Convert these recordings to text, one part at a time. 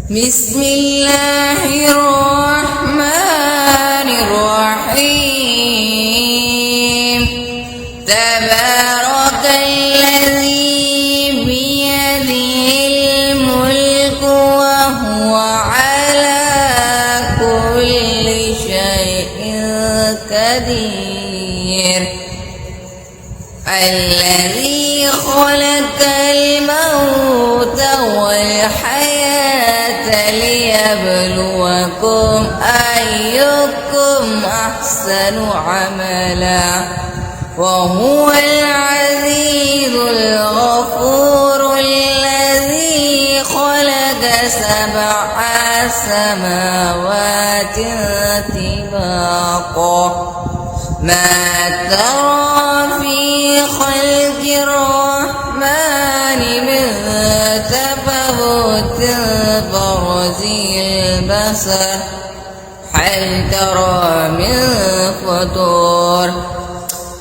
بسم الله الرحمن الرحيم تبارك الذي بيده الملك وهو على كل شيء قدير الذي خلق الموت والحياة ليبلوكم أيكم أحسن عملا وهو العزيز الغفور الذي خلق 7 سماوات طباقا ما ترى في خلق الرحمن من تفاوت برزي البصر هل ترى من فطور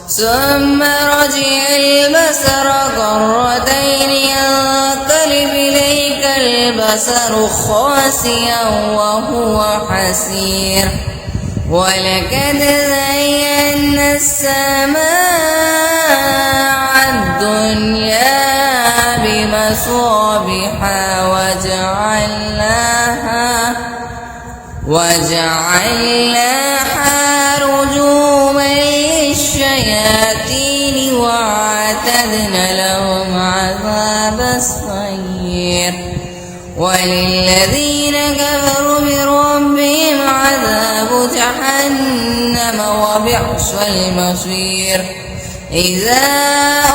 ثم رجع البصر كرتين ينقلب إليك البصر خاسئا وهو حسير ولقد زينا السماء الدنيا بمصابيح وجعلناها رجوما للشياطين وأعتدنا لهم عذاب السعير وللذين كفروا بربهم عذاب جهنم وبئس المصير إذا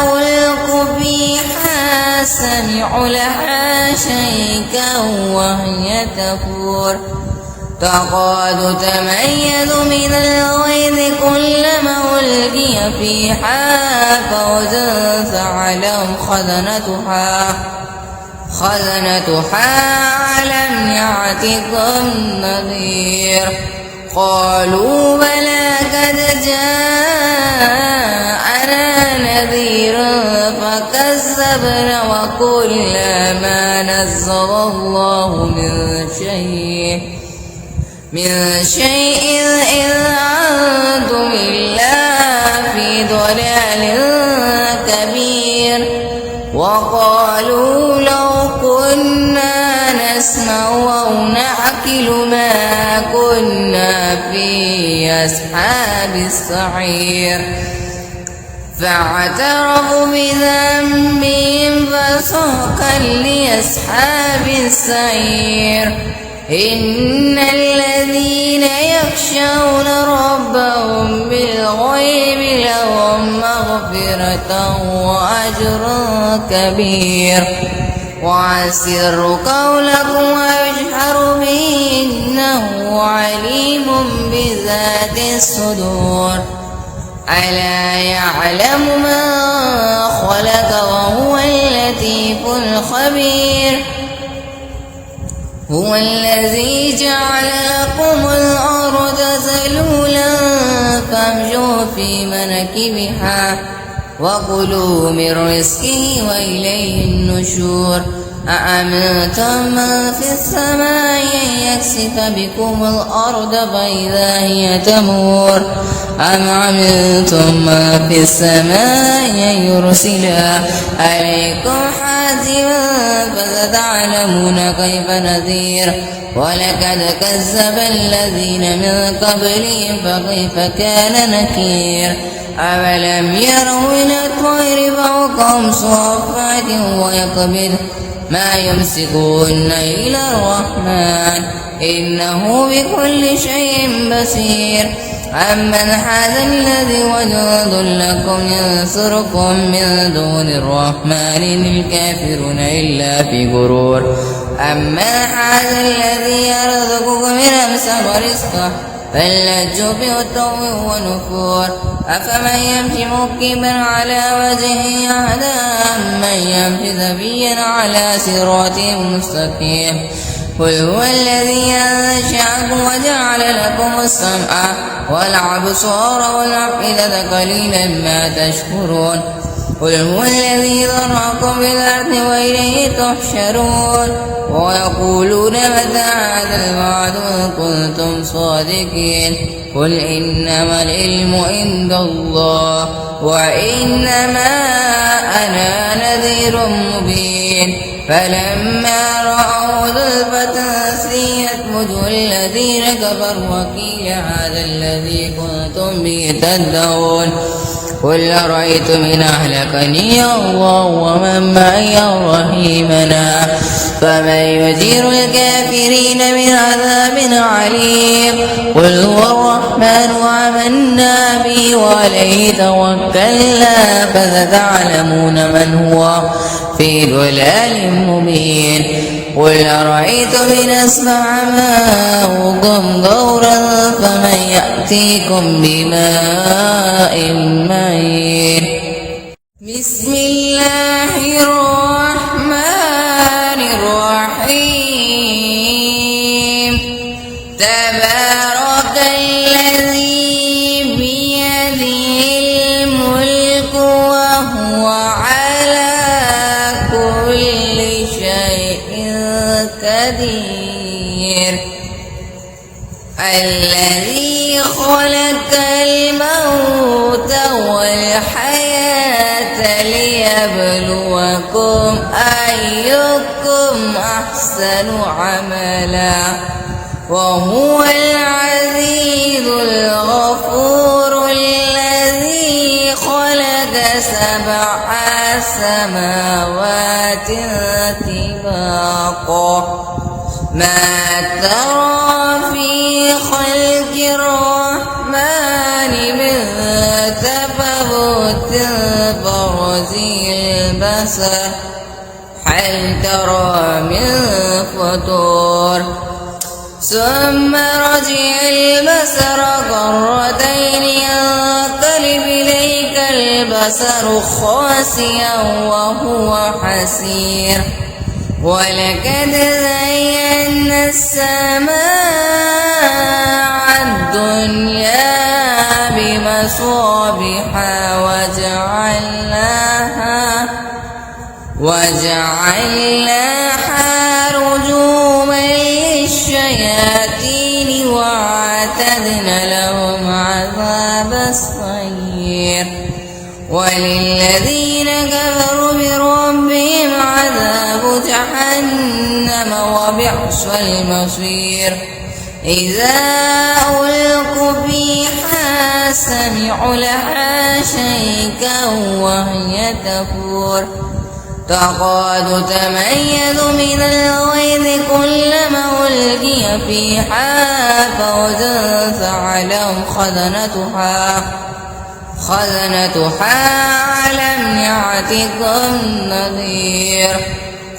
ألقوا فيها سمعوا لها شيئا وهي تفور تكاد تميز من الغيظ كلما ألقي فيها فوج سألهم خزنتها ألم يأتكم نذير قالوا بلى قد جاءنا نذير فكذبنا وقلنا ما نزل الله من شيء إذ أنتم إلا في ضلال كبير وقالوا لو كنا نسمع أو نعقل ما كنا في أصحاب السعير فاعترفوا بذنبهم فسحقا لأصحاب السعير إن الذين يخشون ربهم بالغيب لهم مغفرة وأجر كبير وأسروا قولكم واجهروا به إنه عليم بذات الصدور ألا يعلم من خلق وهو اللطيف الخبير هو الذي جعل لكم الأرض ذلولا فامشوا في مناكبها وكلوا من رزقه وإليه النشور أأمنتم من في السماء أن يكسف بكم الأرض فإذا هي تمور أم أمنتم من في السماء أن يرسل عليكم حاسبا فستعلمون كيف نذير ولقد كذب الذين من قبلهم فكيف كان نكير أولم يروا إلى الطير فوقهم صافات ويقبض ما يمسكون إلى الرحمن إنه بكل شيء بصير أمن هذا الذي وجود لكم ينصركم من دون الرحمن الكافرون إلا في غرور أمن هذا الذي يرزقكم من أمسك رزقه فلجوا بعتو ونفور أفمن يمشي مكبا على وجهه أهدى أمن يمشي سويا على صراط مستقيم قل هو الذي أنشأكم وجعل لكم السمع والأبصار والأفئدة قليلا ما تشكرون قل هو الذي ذرأكم في الأرض وإليه تحشرون ويقولون متى هذا الوعد إن كنتم صادقين قل إنما العلم عند الله وإنما أنا نذير مبين فلما رأوا زلفة سيئت وجوه الذين كفروا وقيل هذا الذي كنتم به تدعون قل أرأيتم إن أهلكني الله ومن معي رحيمنا فمن يجير الكافرين من عذاب عليم قل هو الرحمن وآمنا به وعليه توكلنا فستعلمون من هو في ضلال مبين قل أرأيتم إن أسمع ماؤكم غورا فمن يأتيكم بماء معين بسم الله الرحمن الرحيم تبارك الذي بيده الملك وهو على كل شيء قدير الذي خلق الموت والحياة ليبلوكم أيكم أحسن عملا وهو العزيز الغفور الذي خلق 7 سماوات طباقا ما ترى في خلق الرحمن من تفاوت برزي البصر هل ترى من فطور ثم رجع البصر كرتين ينقلب إليك البصر خاسئا وهو حسير ولقد زينا السماء الدنيا بمصابيح وجعلناها رجوما للشياطين وأعتدنا لهم عذاب السعير وللذين كفروا بربهم عذاب جهنم وبئس المصير إذا ألقوا فيها سمعوا لها شيئا وهي تفور تكاد تميز من الغيظ كلما ألقي فيها فوج سألهم خزنتها ألم يأتكم نذير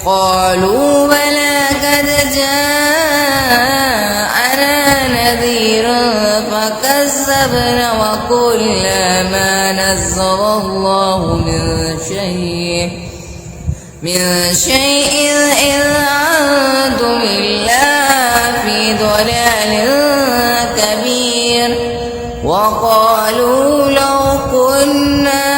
قالوا بلى قد جاءنا نذير فكذبنا وقلنا ما نزل الله من شيء إذ أنتم إلا في ضلال كبير وقالوا لو كنا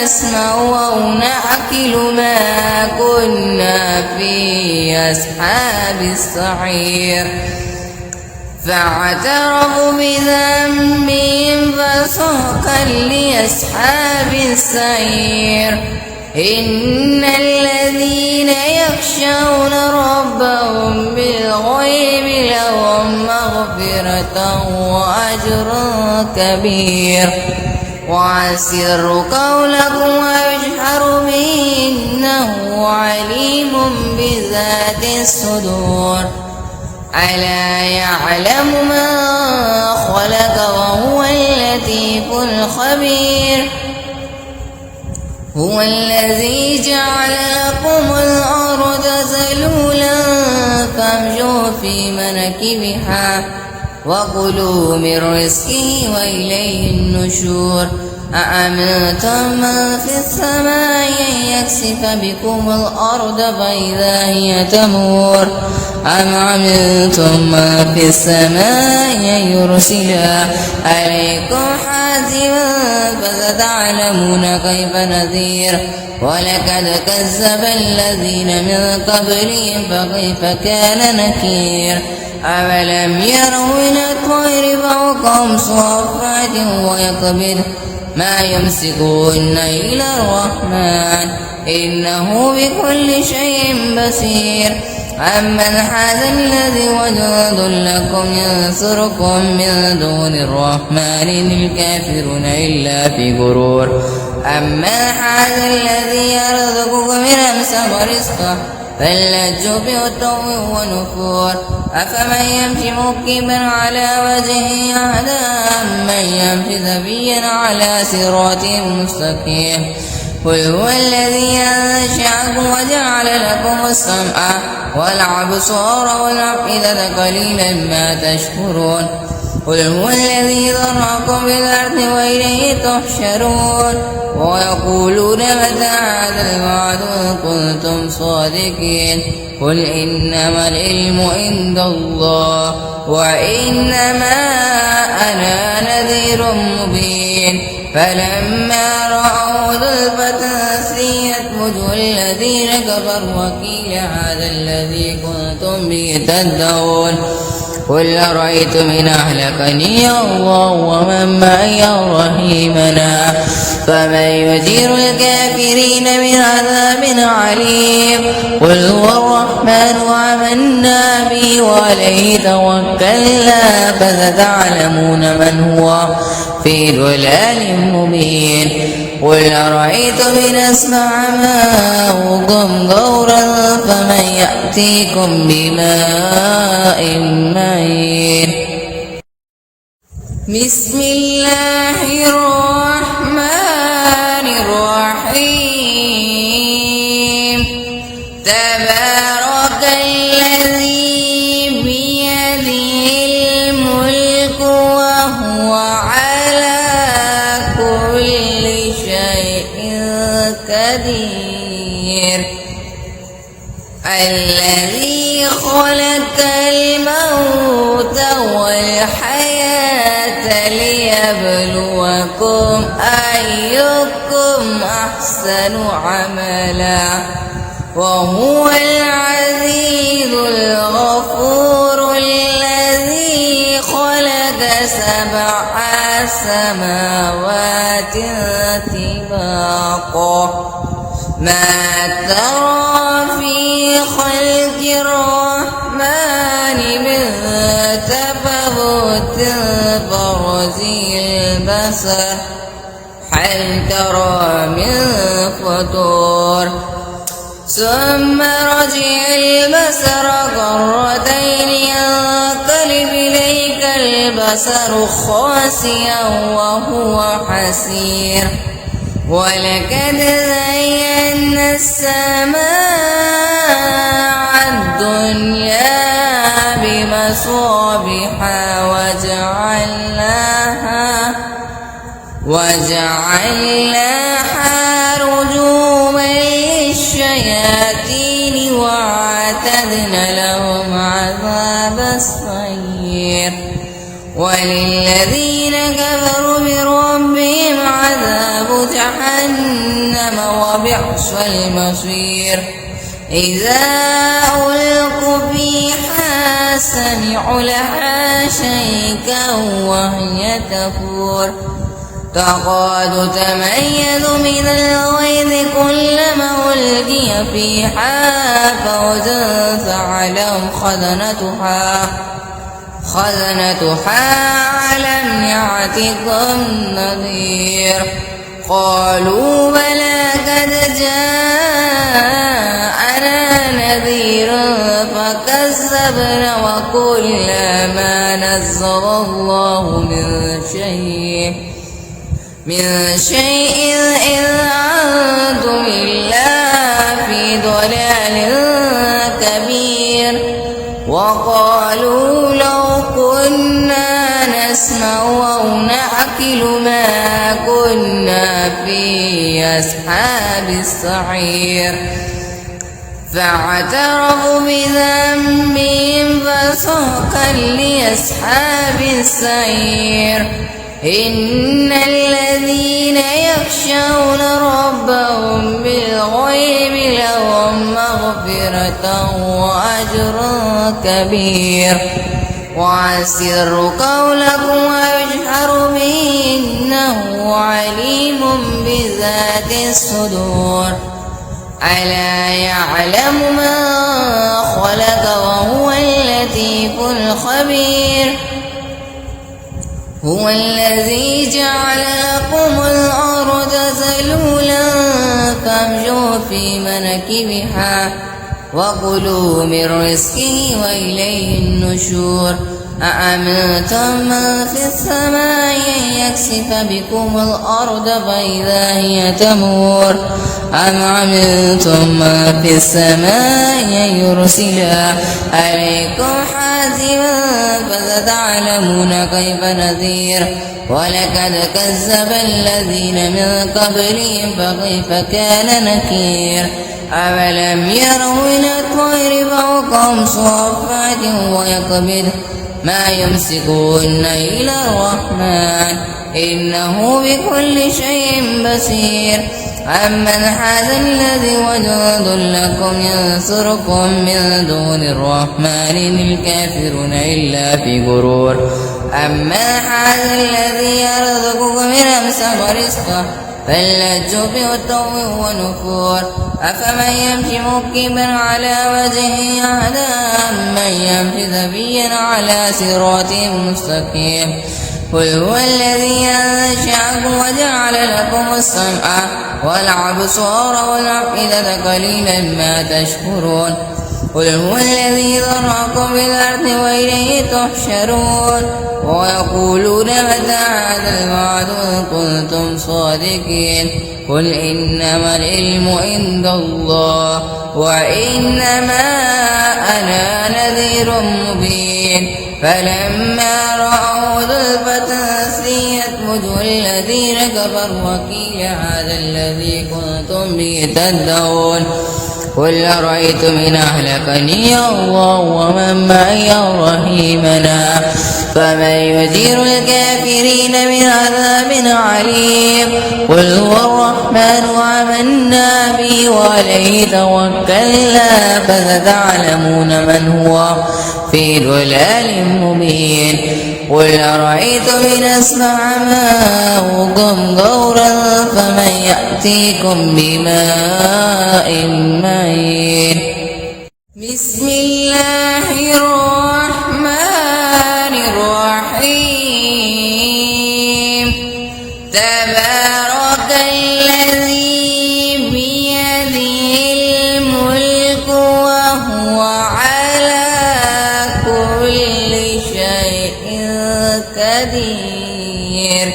نسمع أو نعقل ما كنا في أصحاب السعير فاعترفوا بذنبهم فسحقا لأصحاب السعير إن الذين يخشون ربهم بالغيب لهم مغفرة وأجر كبير وأسروا قولكم واجهروا به إنه عليم بذات الصدور ألا يعلم ما خلق وهو اللطيف الخبير هو الذي جعل لكم الأرض ذلولا فامشوا في مناكبها وكلوا من رزقه وإليه النشور أأمنتم من في السماء أن يكسف بكم الأرض فإذا هي تمور أم أمنتم من في السماء أن يرسل عليكم حاسبا فستعلمون كيف نذير ولقد كذب الذين من قبلهم فكيف كان نكير أولم يروا إلى الطير فوقهم صافات ويقبض ما يمسكون إلا الرحمن إنه بكل شيء بصير أمن هذا الذي وجود لكم ينصركم من دون الرحمن إن الكافرون إلا في غرور أمن هذا الذي يرزقكم من أمسك رزقه فلجوا بعتو ونفور أفمن يمشي مكبا على وجهه أهدى أمن يمشي سويا على صراط مستقيم قل هو الذي أنشأكم وجعل لكم السمع والأبصار والأفئدة قليلا ما تشكرون قل هو الذي ذرأكم في الأرض وإليه تحشرون ويقولون متى هذا الوعد إن كنتم صادقين قل إنما العلم عند الله وإنما أنا نذير مبين فلما رأوا زلفة سيئت وجوه الذين كفروا وقيل هذا الذي كنتم به تدعون قل أرأيتم إن أهلكني الله ومن معي رحيمنا فمن يجير الكافرين من عذاب عليم قل هو الرحمن وآمنا به وعليه توكلنا فستعلمون من هو في ضلال مبين قل أرأيتم إن أسمع ماؤكم غورا فمن يأتيكم بماء معين بسم الله الرحمن الرحيم تبارك الذي بيده الملك وهو على كل شيء قدير الذي خلق الموت والحياة ليبلوكم أيكم أحسن عملا وهو العزيز الغفور الذي خلق 7 سماوات طباقا ما ترى في خلق الرحمن من تفاوت برزي البصر هل ترى من فطور ثم رجع البصر كرتين ينقلب إليك البصر خاسئا وهو حسير ولقد زينا السماء الدنيا بمصابيح وجعلناها رجوما للشياطين وأعتدنا لهم عذاب السعير وللذين كفروا بربهم عذاب جهنم وبئس المصير إذا ألقوا فيها سمعوا لها شيئا وهي تفور تكاد تميز من الغيظ كلما ألقي فيها فوج سألهم خزنتها ألم يأتكم نذير قالوا بلى قد جاءنا نذير فكذبنا وقلنا ما نزل الله من شيء إذ أنتم إلا في ضلال كبير وقالوا لو كنا نسمع أو نعقل ما كنا في أصحاب السعير فاعترفوا بذنبهم فسحقا لأصحاب السعير إن الذين يخشون ربهم بالغيب لهم مغفرة وأجر كبير وأسروا قولكم واجهروا به إنه عليم بذات الصدور ألا يعلم ما خلق وهو اللطيف الخبير هو الذي جعل لكم الأرض ذلولا فامشوا في مناكبها وكلوا من رزقه وإليه النشور أأمنتم من في السماء أن يكسف بكم الأرض فإذا هي تمور أم عملتم من في السماء أن يرسل عليكم حاسبا فستعلمون كيف نذير ولقد كذب الذين من قبلهم فكيف كان نكير أولم يروا إلى الطير فوقهم صافات ويقبض ما يمسكون إلى الرحمن إنه بكل شيء بصير أمن هذا الذي وجند لكم ينصركم من دون الرحمن إن الكافرون إلا في غرور أمن هذا الذي يرزقكم من أمسك رزقه فلجوا بعتو ونفور أفمن يمشي مكبا على وجهه أهدى أمن يمشي سويا على صراط مستقيم قل هو الذي أنشأكم وجعل لكم السمع والأبصار والأفئدة قليلا ما تشكرون قل هو الذي ذرأكم في الأرض وإليه تحشرون ويقولون متى هذا الوعد إن كنتم صادقين قل إنما العلم عند الله وإنما أنا نذير مبين فلما رأوا زلفة سيئت وجوه الذين كفروا وقيل هذا الذي كنتم به تدعون قل أرأيتم إن أهلكني الله ومن معي رحيمنا فمن يجير الكافرين من عذاب عليم قل هو الرحمن وآمنا به وعليه توكلنا فستعلمون من هو في ضلال مبين قل أرأيتم إن أسمع ماؤكم غورا فمن يأتيكم بماء معين بسم الله الرحمن الرحيم تبارك الذي بيده الملك وهو على كل شيء قدير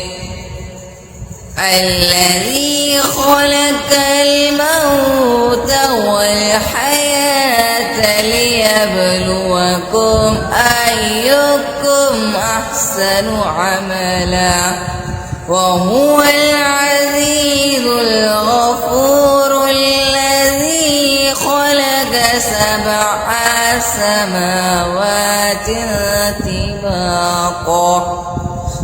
الذي خلق الموت والحياة ليبلوكم أيكم أحسن عملا وهو العزيز الغفور الذي خلق 7 سماوات طباقا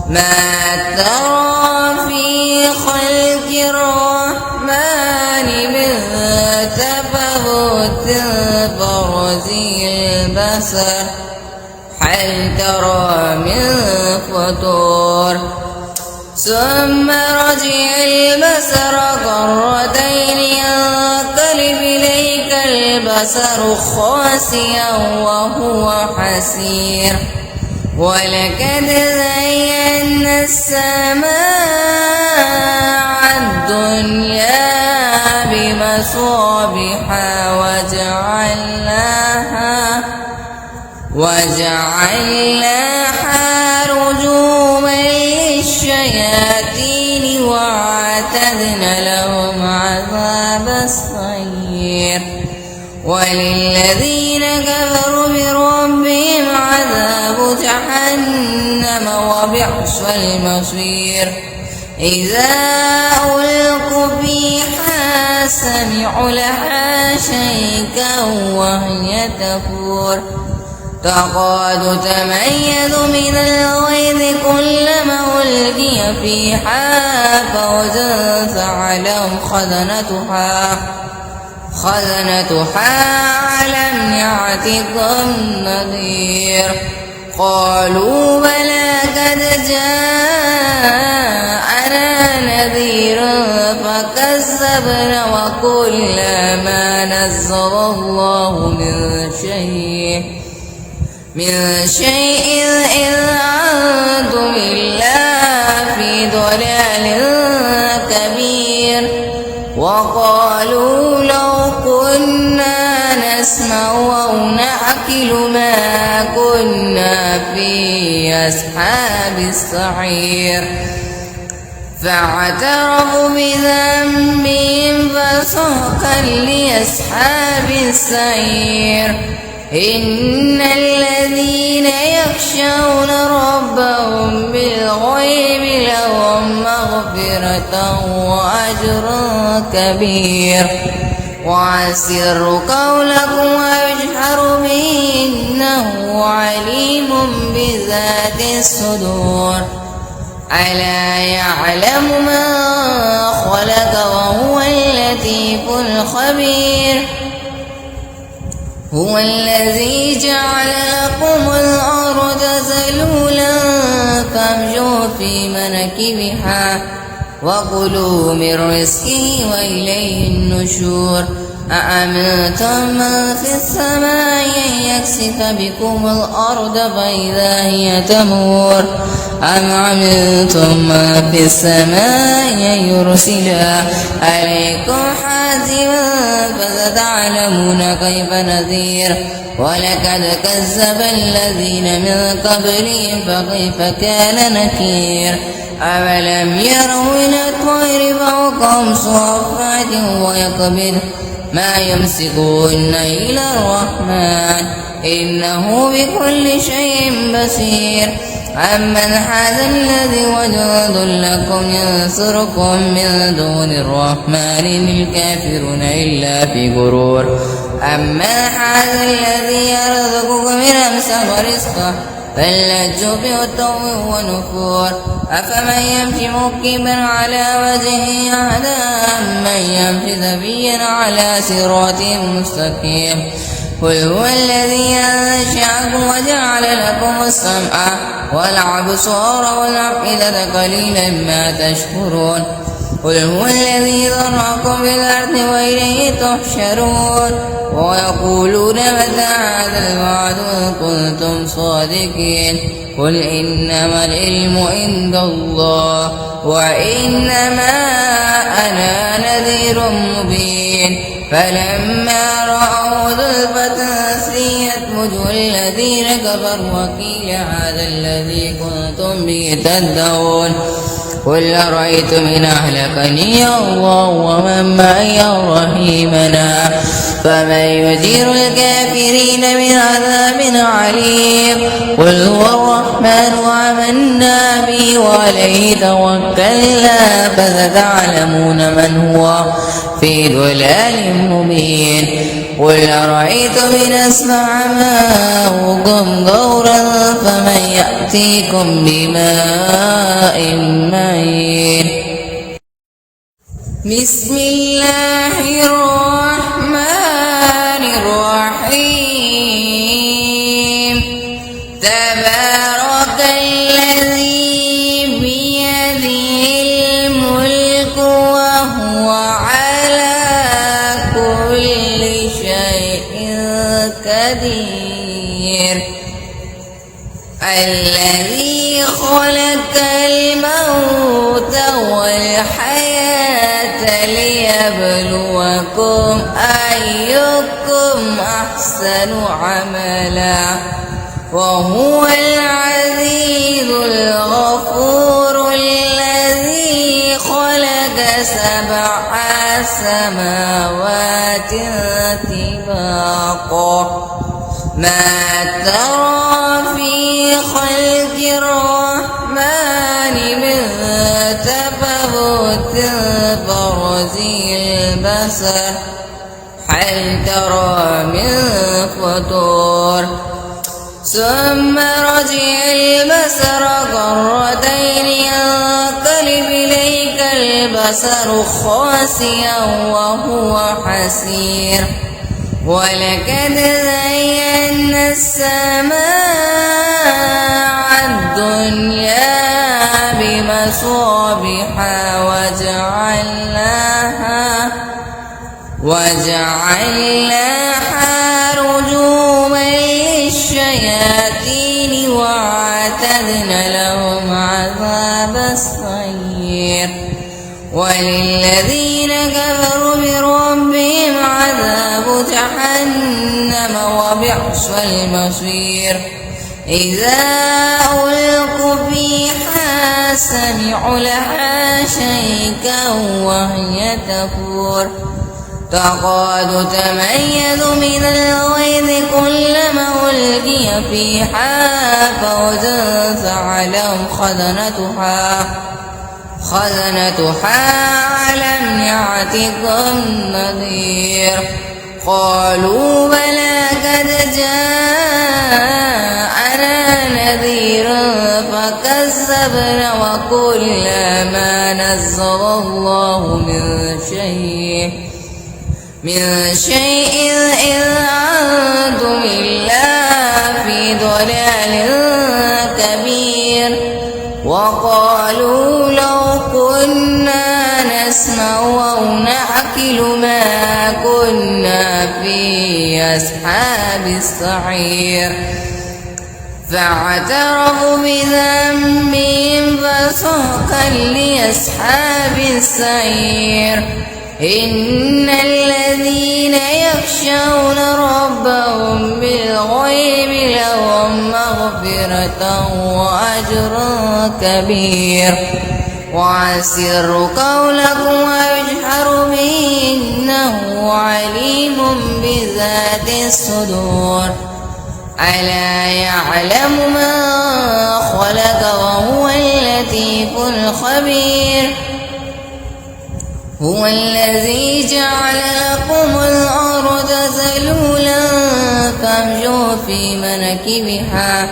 ما ترى في خلق الرحمن من تفاوت فرزي البصر هل ترى من فطور ثم رجع البصر كرتين ينقلب إليك البصر خاسئا وهو حسير ولقد زينا السماء الدنيا بمصابيح وجعلناها رجوما للشياطين وأعتدنا لهم عذاب السعير وللذين كفروا بربهم عذاب جهنم وبئس المصير. إذا ألقوا فيها سمعوا لها شيئا وهي تفور تكاد تميز من الغيظ كلما ألقي فيها فوج سألهم خزنتها ألم يأتكم نذير قالوا بلى قد جاءنا نذير فكذبنا وقلنا ما نزل الله من شيء إذ أنتم إلا في ضلال كبير وقالوا لو كنا نسمع أو نعقل ما كنا في أصحاب السعير فاعترفوا بذنبهم فسحقا لأصحاب السعير. إن الذين يخشون ربهم بالغيب لهم مغفرة وأجر كبير. وأسروا قولكم واجهروا به إنه عليم بذات الصدور. ألا يعلم ما خلق وهو اللطيف الخبير. هو الذي جعل لكم الأرض ذلولا فامشوا في مناكبها وكلوا من رزقه وإليه النشور. أأمنتم من في السماء أن يخسف بكم الأرض فإذا هي تمور أم أمنتم من في السماء أن يرسل عليكم حاسبا فستعلمون كيف نذير. ولقد كذب الذين من قبلهم فكيف كان نكير. أولم يروا إلى الطير فوقهم صافات ويقبض ما يمسكون إلى الرحمن إنه بكل شيء بصير. أمن هذا الذي وجود لكم ينصركم من دون الرحمن إن الكافرون إلا في غرور. أمن هذا الذي يرزقكم من أمسك رزقه فلجوا بعتو ونفور. أفمن يمشي مكبا على وجهه أهدى أمن يمشي سويا على صراط مستقيم. قل هو الذي أنشأكم وجعل لكم السمع والأبصار والأفئدة قليلا ما تشكرون. قل هو الذي ذرأكم في الأرض وإليه تحشرون. ويقولون متى هذا الوعد إن كنتم صادقين. قل إنما العلم عند الله وإنما أنا نذير مبين. فلما رأوا زلفة سيئت وجوه الذين كفروا وقيل هذا الذي كنتم به تدعون. قل أرأيتم إن أهلكني الله ومن معي رحيمنا فمن يجير الكافرين من عذاب عليم. قل هو الرحمن وآمنا به وعليه توكلنا فستعلمون من هو في ضلال مبين. قل أرأيتم إن أسمع ماؤكم غورا فمن يأتيكم بماء معين. بسم الله الرحمن الرحيم. تبارك الذي بيده الملك وهو على كل شيء قدير. الذي خلق الموت والحياة ليبلوكم أيكم أحسن عملا وهو العزيز الغفور. الذي خلق 7 سماوات طباقا ما ترى في خلق الرحمن بالبرز البصر هل ترى من فطور ثم رجع البصر كرتين ينقلب إليك البصر خاسئا وهو حسير ولقد زينا السماء الدنيا بمصابيح وجعلناها رجوما للشياطين وأعتدنا لهم عذاب السعير وللذين كفروا بربهم عذاب جهنم وبئس المصير إذا ألقوا فيها سمعوا لها شيئا وهي تفور تكاد تميز من الغيظ كلما ألقي فيها فوج سألهم خزنتها ألم يأتكم نذير قالوا بلى قد جاءنا نذير فكذبنا وقلنا ما نزل الله من شيء إذ أنتم إلا في ضلال كبير وقالوا لو كنا نسمع أو نعقل ما كنا في أصحاب السعير فاعترفوا بذنبهم فسحقا لأصحاب السعير إن الذين يخشون ربهم بالغيب لهم مغفرة وأجر كبير وأسروا قولكم واجهروا به إنه عليم بذات الصدور ألا يعلم ما خلق وهو اللطيف الخبير هو الذي جعل لكم الأرض ذلولا فامشوا في مناكبها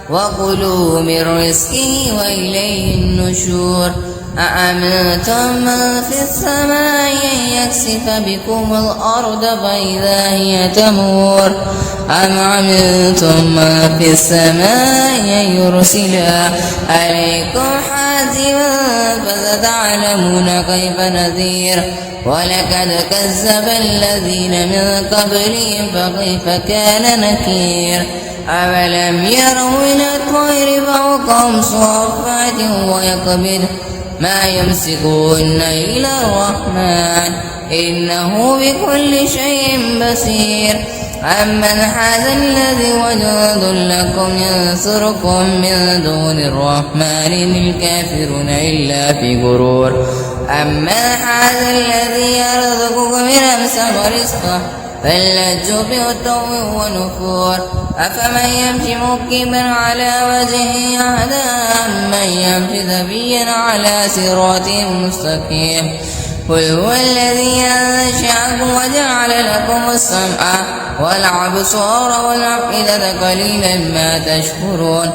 وكلوا من رزقه وإليه النشور أأمنتم من في السماء أن يكسف بكم الأرض فإذا هي تمور أم أمنتم من في السماء أن يرسل عليكم حاسبا فستعلمون كيف نذير ولقد كذب الذين من قبلهم فكيف كان نكير أولم يروا إلى الطير فوقهم صافات ويقبض ما يمسكون إلا الرحمن إنه بكل شيء بصير أمن هذا الذي وجود لكم ينصركم من دون الرحمن إن الكافرون إلا في غرور أمن هذا الذي يرزقكم من أمسك رزقه فلجوا بعتو ونفور أفمن يمشي مكبا على وجهه أهدى أمن يمشي سويا على صراط مستقيم قل هو الذي أنشأكم وجعل لكم السمع والأبصار والأفئدة قليلا ما تشكرون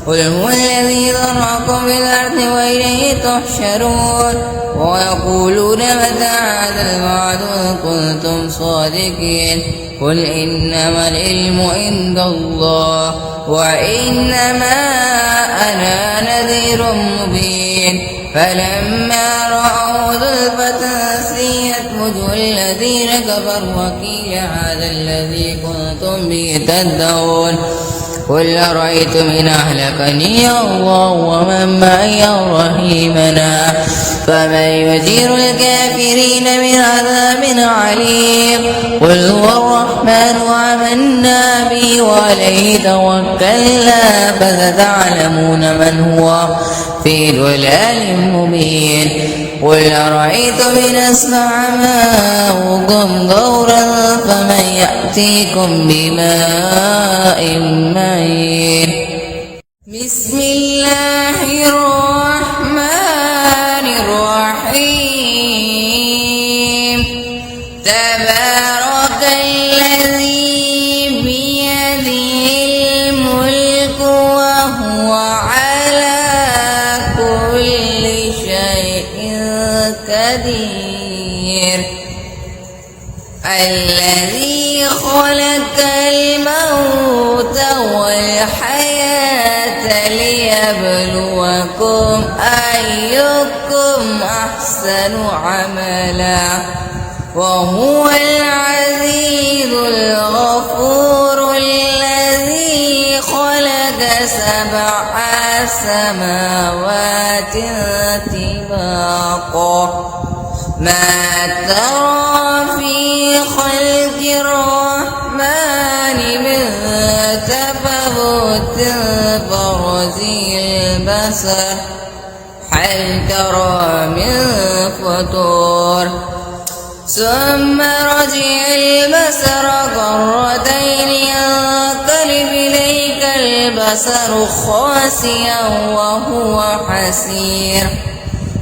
قل هو الذي ذرأكم في الأرض وإليه تحشرون ويقولون متى هذا الوعد إن كنتم صادقين قل إنما العلم عند الله وإنما أنا نذير مبين فلما رأوا زلفة سيئت وجوه الذين كفروا وقيل هذا الذي كنتم به تدعون قل أرأيتم إن أهلكني الله ومن معي أو رحيمنا فمن يجير الكافرين من عذاب عليم قل هو الرحمن وآمنا به وعليه توكلنا فستعلمون من هو في ضلال مبين قل أرأيتم إن أسمع ماؤكم غورا فمن يأتيكم بماء معين بسم الله الرحمن الرحيم الذي خلق الموت والحياة ليبلوكم أيكم أحسن عملا وهو العزيز الغفور الذي خلق 7 سماوات طباقا ما ترى في خلق الرحمن من تفاوت فرزي البصر هل ترى من فطور ثم رجع البصر كرتين ينقلب إليك البصر خاسئا وهو حسير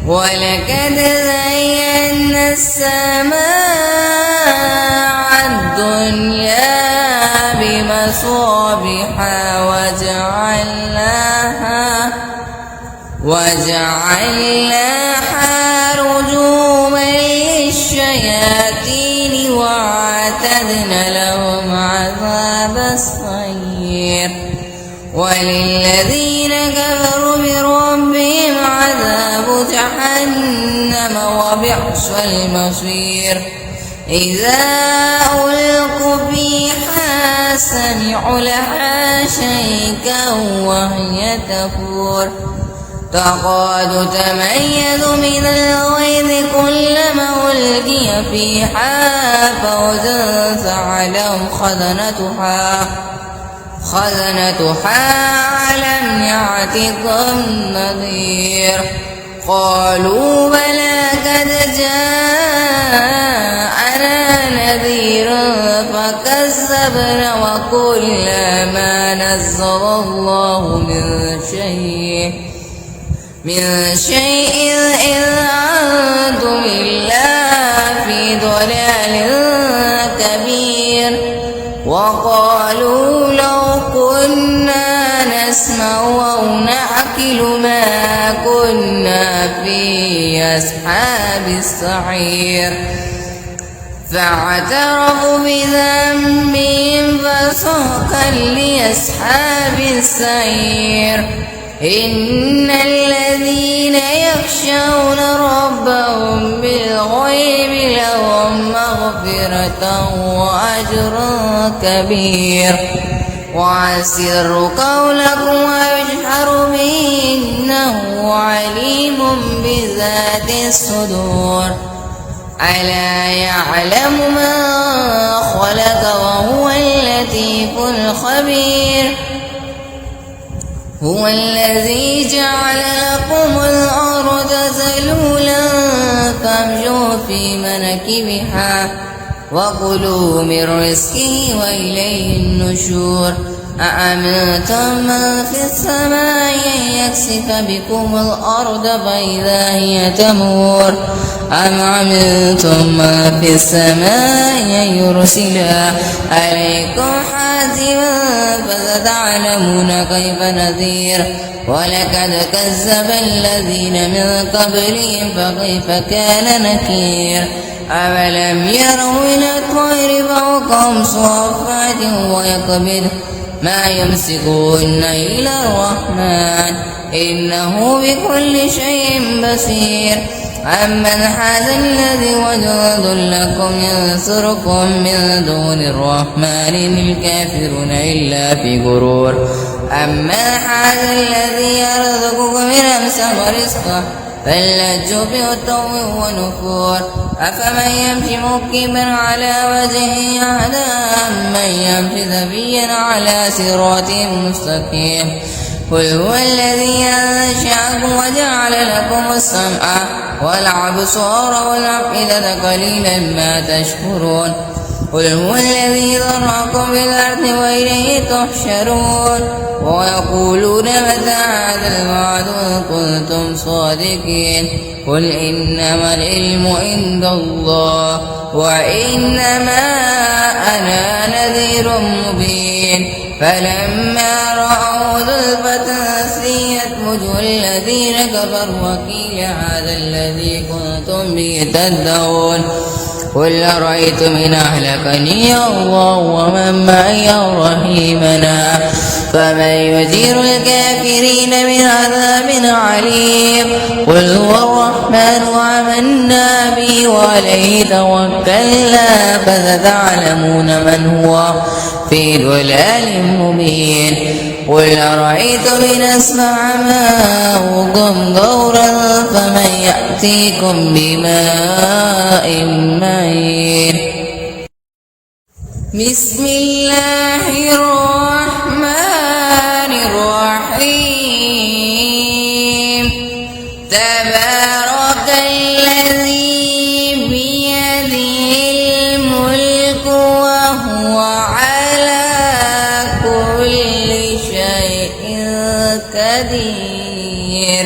ولقد زينا السماء الدنيا بمصابيح وجعلناها رجوما للشياطين وأعتدنا لهم عذاب السعير وللذين كفروا بربهم عذاب جهنم وبئس المصير إذا ألقوا فيها سمعوا لها شيئا وهي تفور تكاد تميز من الغيظ كلما ألقي فيها فوج سألهم خزنتها ألم يأتكم نذير قالوا بلى قد جاءنا نذير فكذبنا وقلنا ما نزل الله من شيء إذ أنتم إلا في ضلال كبير وقالوا لو كنا نسمع أو نعقل ما كنا في أصحاب السعير فاعترفوا بذنبهم فسحقا لأصحاب السعير إن الذين يخشون ربهم بالغيب لهم مغفرة وأجر كبير وأسروا قولكم واجهروا به إنه عليم بذات الصدور ألا يعلم ما خلق وهو اللطيف الخبير هو الذي جعل لكم الأرض ذلولا فامشوا في مناكبها وكلوا من رزقه وإليه النشور أأمنتم من في السماء أن يخسف بكم الأرض فإذا هي تمور أم أمنتم من في السماء أن يرسل عليكم حاسبا فستعلمون كيف نذير ولقد كذب الذين من قبلهم فكيف كان نكير أولم يروا إلى الطير فوقهم صافات ويقبض ما يمسكون إلا الرحمن إنه بكل شيء بصير أمن هذا الذي وجود لكم ينصركم من دون الرحمن إن الكافرون إلا في غرور أمن هذا الذي يرزقكم من أمسك رزقه بل لجوا في عتو ونفور أفمن يمشي مكبا على وجهه أهدى أمن يمشي سويا على صراط مستقيم قل هو الذي أنشأكم وجعل لكم السمع والأبصار والأفئدة قليلا ما تشكرون قل هو الذي ذرأكم في الأرض وإليه تحشرون ويقولون متى هذا الوعد إن كنتم صادقين قل إنما العلم عند الله وإنما أنا نذير مبين فلما رأوا زلفة سيئت وجوه الذين كفروا وقيل هذا الذي كنتم به تدعون قل أرأيتم إن أهلكني الله ومن معي أو رحمنا فمن يجير الكافرين من عذاب عليم قل هو الرحمن وآمنا به وعليه توكلنا فستعلمون من هو في ضلال مبين قل أرأيتم إن أسمع ماؤكم غورا فمن يأتيكم بماء معين بسم الله الرحمن الرحيم تبارك الذي بيده الملك وهو على كل شيء قدير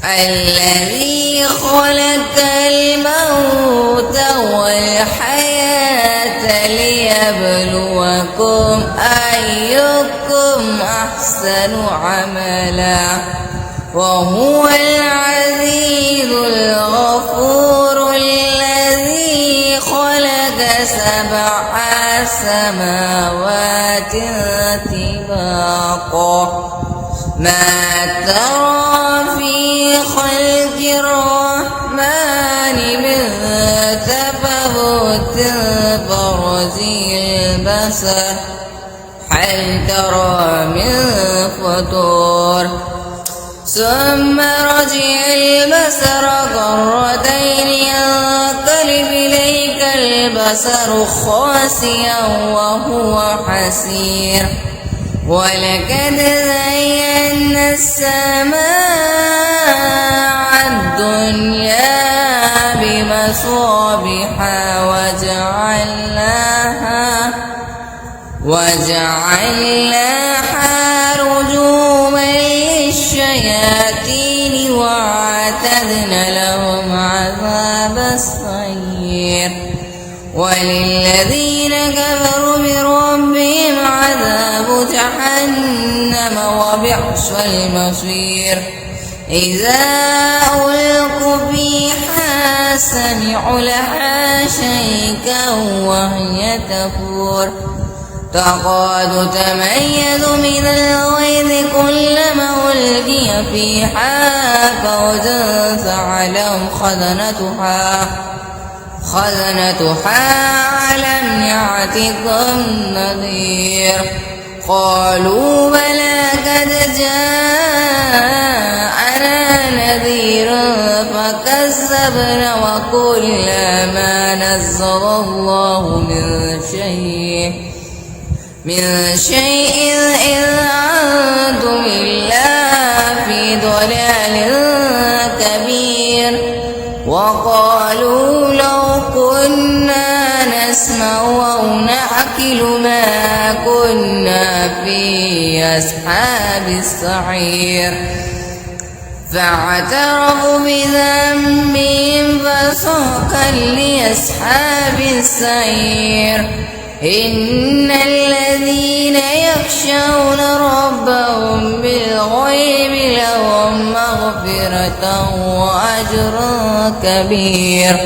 الذي خلق الموت والحياة ليبلوكم أيكم أحسن عملا وهو العزيز الغفور الذي خلق 7 سماوات طباقا ما ترى في خلق الرحمن من تفاوت برزي البصر هل ترى من فطور ثم رجع البصر كرتين ينقلب إليك البصر خاسئا وهو حسير ولقد زينا السماء الدنيا بمصابيح وجعلناها رجوما للشياطين وأعتدنا لهم عذاب السعير وللذين كفروا بربهم عذاب جهنم وبئس المصير إذا ألقوا فيها سمعوا لها شيئا وهي تفور تكاد تميز من الغيظ كلما ألقي فيها فوج سألهم خزنتها ألم يأتكم نذير قالوا بلى قد جاءنا نذير فكذبنا وقلنا ما نزل الله من شيء إذ أنتم إلا في ضلال كبير وقالوا لو كنا نسمع أو نعقل ما كنا في أصحاب السعير فاعترفوا بذنبهم فسحقا لأصحاب السعير إن الذين يخشون ربهم بالغيب لهم مغفرة وأجر كبير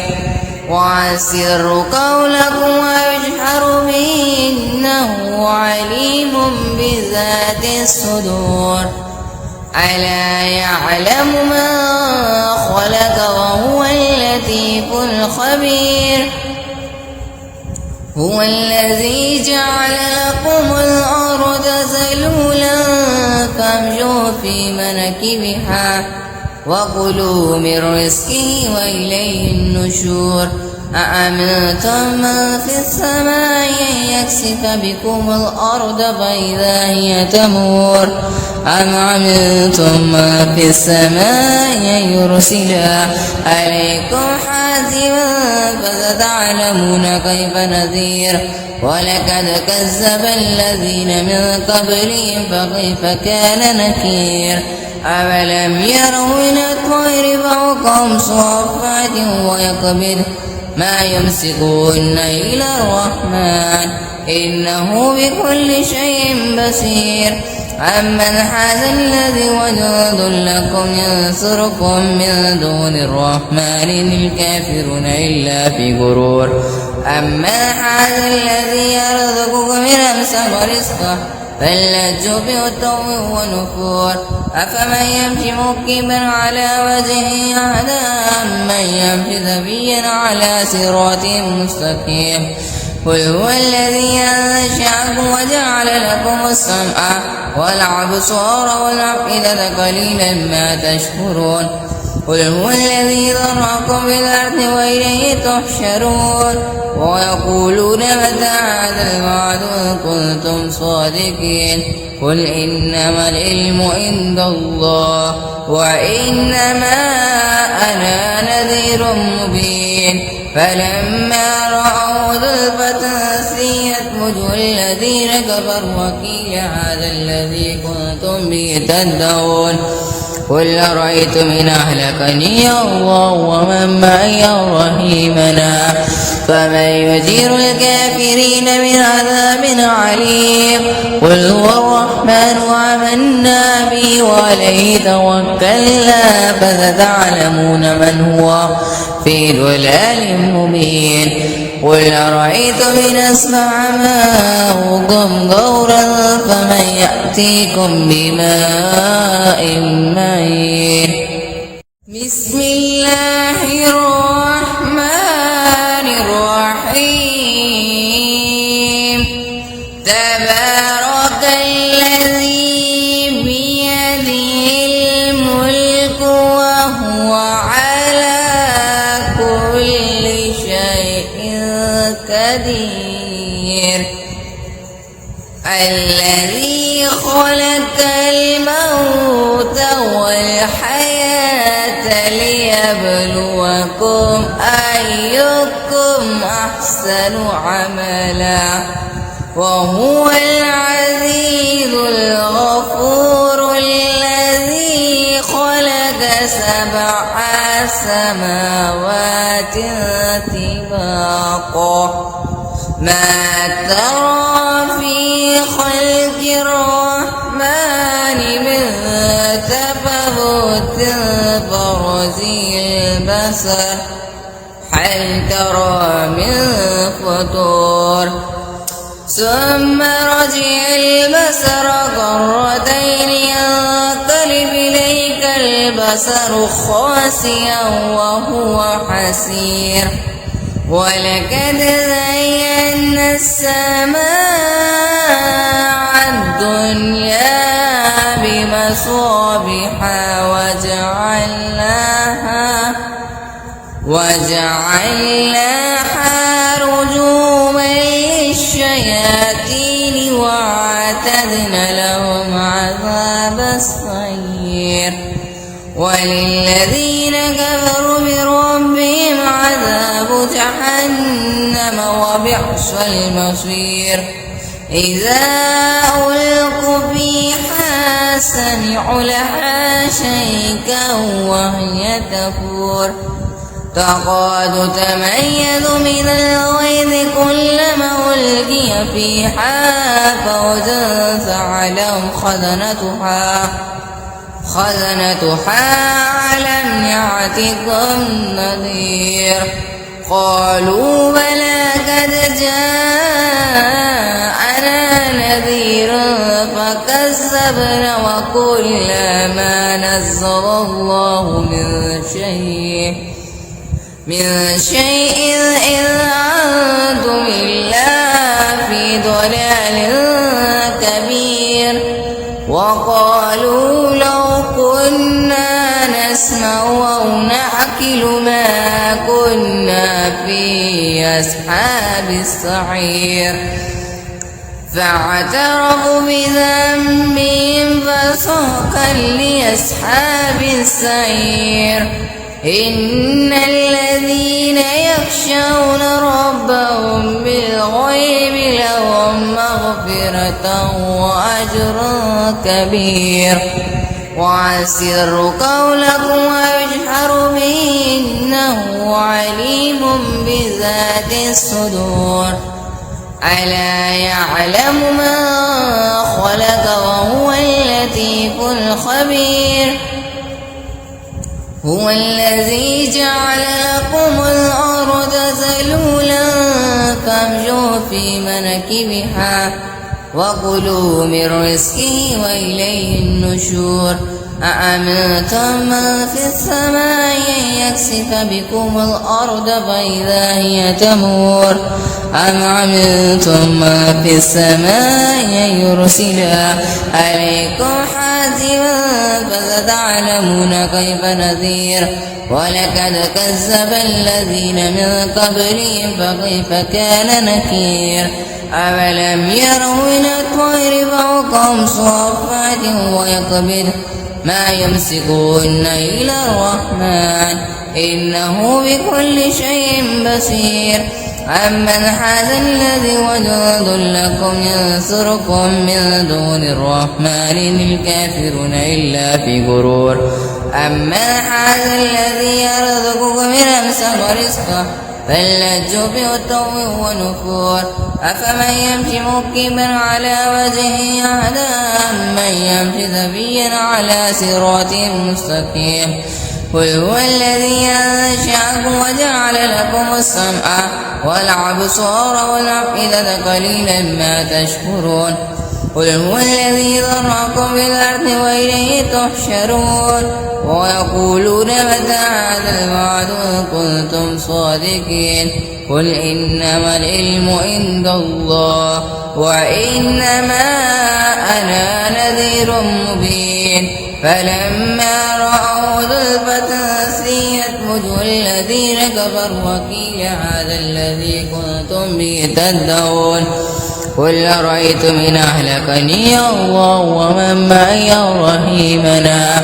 وأسروا قولكم واجهروا به إنه عليم بذات الصدور ألا يعلم ما خلق وهو اللطيف الخبير هو الذي جعل لكم الأرض ذلولا فامشوا في مناكبها وكلوا من رزقه وإليه النشور أأمنتم من في السماء أن يكسف بكم الأرض فإذا هي تمور أم أمنتم من في السماء أن يرسل عليكم حاسبا فستعلمون كيف نذير ولقد كذب الذين من قبلهم فكيف كان نكير أولم يروا إلى الطير فوقهم صافات ويقبض ما يمسكون إلا الرحمن إنه بكل شيء بصير أمن هذا الذي وجود لكم ينصركم من دون الرحمن إن الكافرون إلا في غرور أمن هذا الذي يرزقكم من أمسك رزقه فلجوا بعتو ونفور أفمن يمشي مكبا على وجهه أهدى أمن يمشي سويا على صراط مستقيم قل هو الذي أنشأكم وجعل لكم السمع والأبصار والأفئدة قليلا ما تشكرون قل هو الذي ذرأكم في الأرض وإليه تحشرون ويقولون متى هذا الوعد إن كنتم صادقين قل إنما العلم عند الله وإنما أنا نذير مبين فلما رأوا زلفة سيئت وجوه الذين كفروا وقيل هذا الذي كنتم به تدعون قل أرأيتم إن أهلكني الله ومن معي رحيمنا فمن يجير الكافرين من عذاب عليم قل هو الرحمن آمنا به وعليه توكلنا فستعلمون من هو في ضلال مبين قل أرأيتم إن أسمع ماؤكم غورا فمن يأتيكم بماء معين بسم الله الرحمن الرحيم تبارك الذي بيده الملك وهو على كل شيء قدير الذي خلق الموت والحياة ليبلوكم أيكم أحسن عملا وهو العزيز الغفور الذي خلق 7 سماوات طباقا ما ترى في خلق الرحمن من تفاوت برزي البصر هل ترى من فطور ثم رجع البصر كرتين ينقلب إليك البصر خاسئا وهو حسير ولقد زينا السماء الدنيا بمصابيح وجعلناها رجوما للشياطين وأعتدنا لهم عذاب السعير وللذين كفروا بربهم عذاب جهنم وبئس المصير إذا ألقوا فيها سمعوا لها شيئا وهي تفور تكاد تميز من الغيظ كلما ألقي فيها فوج سألهم خزنتها ألم يأتكم نذير قالوا بلى قد جاءنا نذير فكذبنا وقلنا ما نزل الله من شيء إذ أنتم إلا في ضلال كبير وقالوا لو كنا نسمع أو نعقل ما كنا في أصحاب السعير فاعترفوا بذنبهم فسحقا لأصحاب السعير إن الذين يخشون ربهم بالغيب لهم مغفرة وأجر كبير وأسروا قولكم واجهروا به إنه عليم بذات الصدور ألا يعلم ما خلق وهو اللطيف الخبير هو الذي جعل لكم الأرض ذلولا فامشوا في مناكبها وكلوا من رزقه وإليه النشور أأمنتم من في السماء أن يكسف بكم الأرض فإذا هي تمور أم أمنتم من في السماء أن يرسل عليكم حاسبا فستعلمون كيف نذير ولقد كذب الذين من قبلهم فكيف كان نكير أولم يروا إلى الطير فوقهم صافات ويقبض ما يمسكون إلى الرحمن إنه بكل شيء بصير أمن هذا الذي وجند لكم ينصركم من دون الرحمن للكافرون إلا في غرور أمن هذا الذي يرزقكم من أمسك رزقه فلجوا بعتو ونفور أفمن يمشي مكبا على وجهه أهدى أمن يمشي سويا على صراط مستقيم قل هو الذي أنشأكم وجعل لكم السمع والأبصار والأفئدة قليلا ما تشكرون قل هو الذي ذرأكم في الأرض وإليه تحشرون ويقولون متى هذا الوعد إن كنتم صادقين قل إنما العلم عند الله وإنما أنا نذير مبين فلما رأوا زلفة سيئت وجوه الذين كفروا وقيل هذا الذي كنتم به تدعون قل أرأيتم إن أهلكني الله ومن معي رحيمنا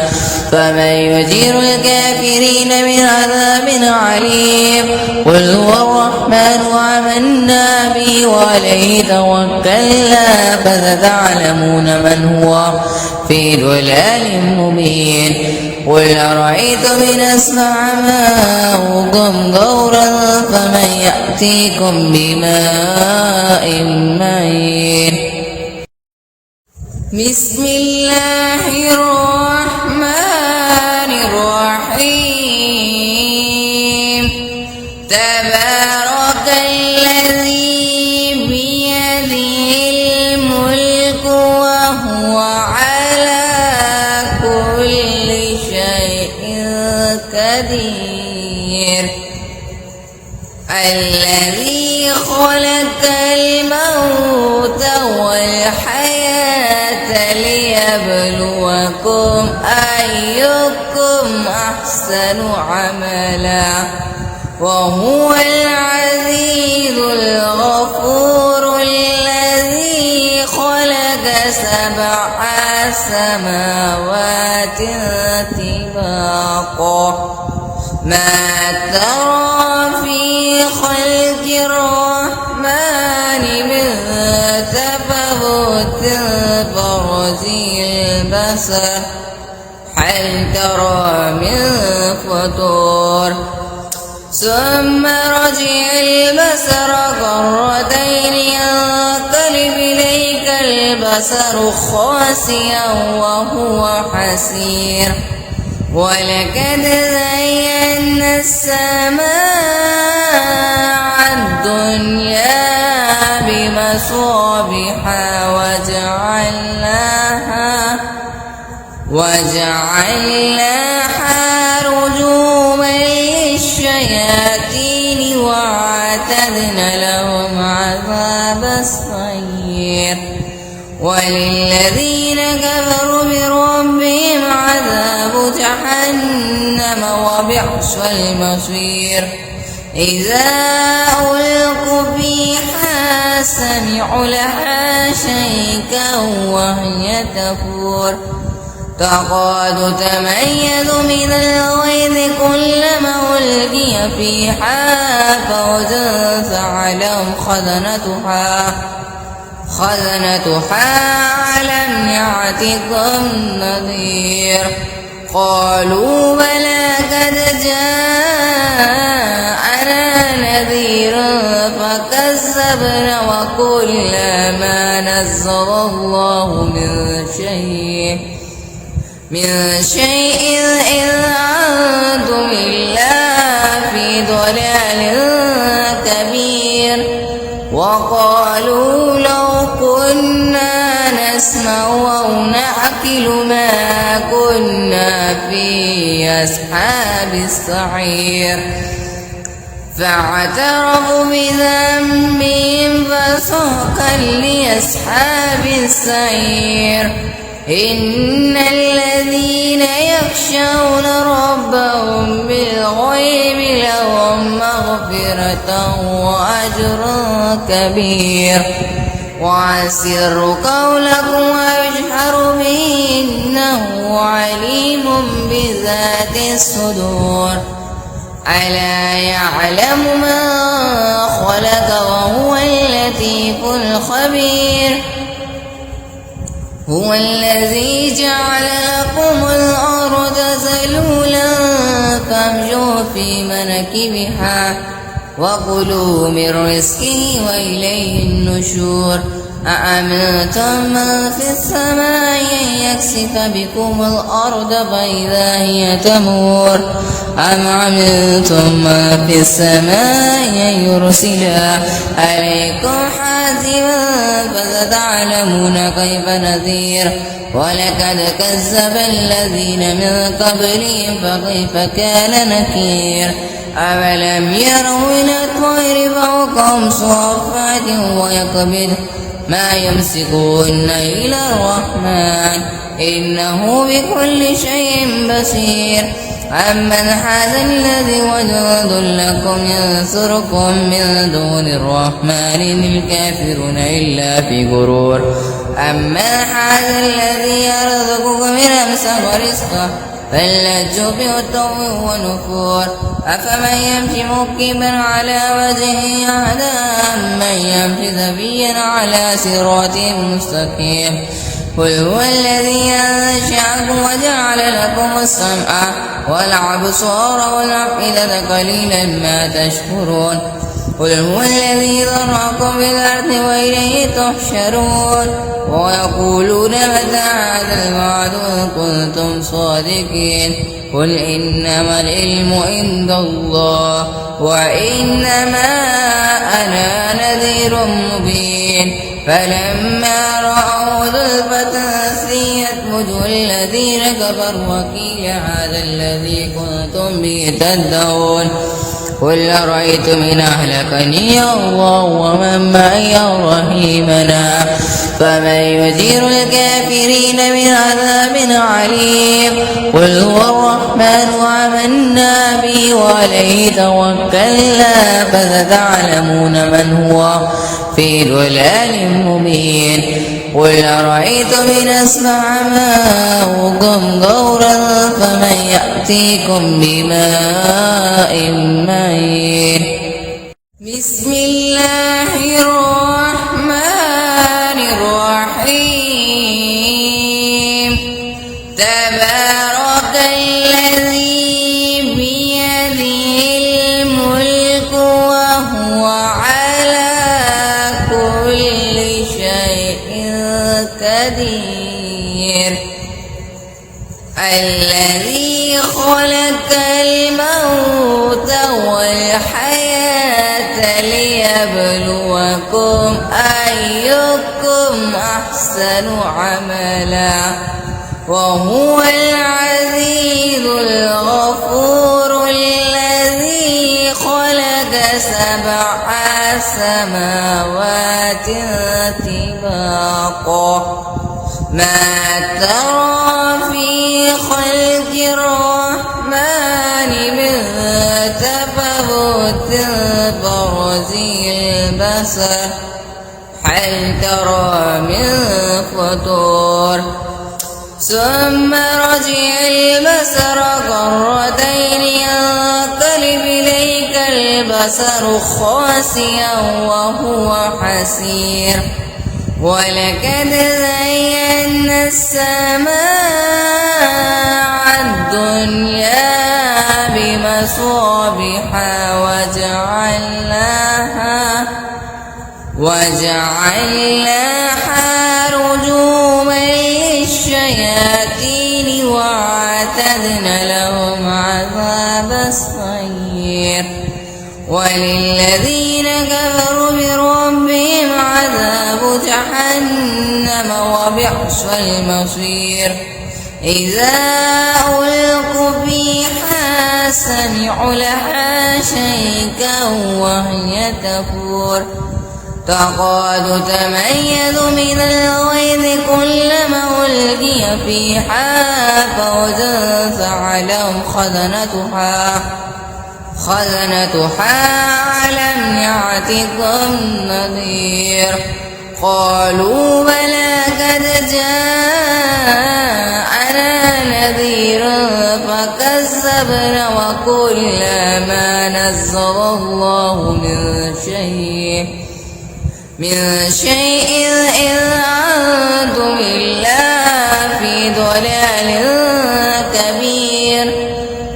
فمن يجير الكافرين من عذاب عليم قل هو الرحمن وآمنا به وعليه توكلنا فستعلمون من هو في ضلال مبين قل أرأيتم إن أسمع ماؤكم غورا فمن يأتيكم بماء معين بسم الله الرحمن الرحيم تبارك الذي بيده الملك وهو على كل شيء قدير الذي خلق الموت والحياة ليبلوكم أيكم أحسن عملا وهو العزيز الغفور الذي خلق 7 سماوات طباقا ما ترى في خلق الرحمن من تفاوت فرجي البصر هل ترى من فطور ثم رجع البصر كرتين ينقلب إليك البصر خاسئا وهو حسير ولقد زينا السماء الدنيا بمصابيح وجعلناها رجوما للشياطين وأعتدنا لهم عذاب السعير وللذين كفروا بربهم عذاب جهنم وبئس المصير إذا ألقوا فيها سمعوا لها شيئا وهي تفور تكاد تميز من الغيظ كلما ألقي فيها فوج سألهم خزنتها ألم يأتكم نذير قالوا بلى قد جاءنا نذير فكذبنا وقلنا ما نزل الله من شيء إن أنتم إلا في ضلال كبير وقالوا لو كنا نسمع أو نعقل ما كنا في أصحاب السعير فاعترفوا بذنبهم فسحقا لأصحاب السعير إن الذين يخشون ربهم بالغيب لهم مغفرة وأجر كبير وأسروا قولكم واجهروا به إنه عليم بذات الصدور ألا يعلم من خلق وهو اللطيف الخبير هو الذي جعل لكم الأرض ذلولا فامشوا في مناكبها وكلوا من رزقه وإليه النشور أأمنتم من في السماء أن يكسف بكم الأرض فإذا هي تمور أم أمنتم من في السماء أن يرسل عليكم حاسبا فستعلمون كيف نذير ولقد كذب الذين من قبلهم فكيف كان نكير أولم يروا إلى الطير فوقهم صافات ويقبض ما يمسكون إلى الرحمن إنه بكل شيء بصير أمن هذا الذي وجند لكم ينصركم من دون الرحمن إن الكافرون إلا في غرور أمن هذا الذي يرزقكم من أمسك رزقه فلجوا بعتو ونفور أفمن يمشي مكبا على وجهه أهدى أمن يمشي سويا على صراط مستقيم قل هو الذي أنشأكم وجعل لكم السمع والأبصار والأفئدة قليلا ما تشكرون قل هو الذي ذرأكم في الأرض وإليه تحشرون ويقولون متى هذا الوعد إن كنتم صادقين قل إنما العلم عند الله وإنما أنا نذير مبين فلما رأوا زلفة سيئت وجوه الذين كفروا وقيل هذا الذي كنتم به تدعون قل أرأيتم إن أهلكني الله ومن معي أو رحيمنا فمن يجير الكافرين من عذاب عليم قل هو الرحمن وآمنا به وعليه توكلنا فستعلمون من هو في ضلال مبين قل أرأيتم إن أسمع ماؤكم غورا فمن يأتيكم بماء معين بسم الله الرحمن الرحيم تبارك الذي بيده الملك وهو على كل شيء قدير الذي خلق الموت والحياة ليبلوكم أيكم أحسن عملا وهو العزيز الغفور الذي خلق 7 سماوات طباقا ما ترى في خلق الرحمن من تفاوت فرزي البصر هل ترى من فطور ثم رجع البصر كرتين ينقلب إليك البصر خاسئا وهو حسير ولقد زينا السماء مصابيح وجعلناها رجوما للشياطين وأعتدنا لهم عذاب السعير وللذين كفروا بربهم عذاب جهنم وبئس المصير إذا ألقوا فيها سمعوا لها شيئا وهي تفور تكاد تميز من الغيظ كلما ألقي فيها فوج سألهم خزنتها ألم يأتكم نذير قالوا بلى قد جاءنا نذير فكذبنا وقلنا ما نزل الله من شيء إذ أنتم إلا في ضلال كبير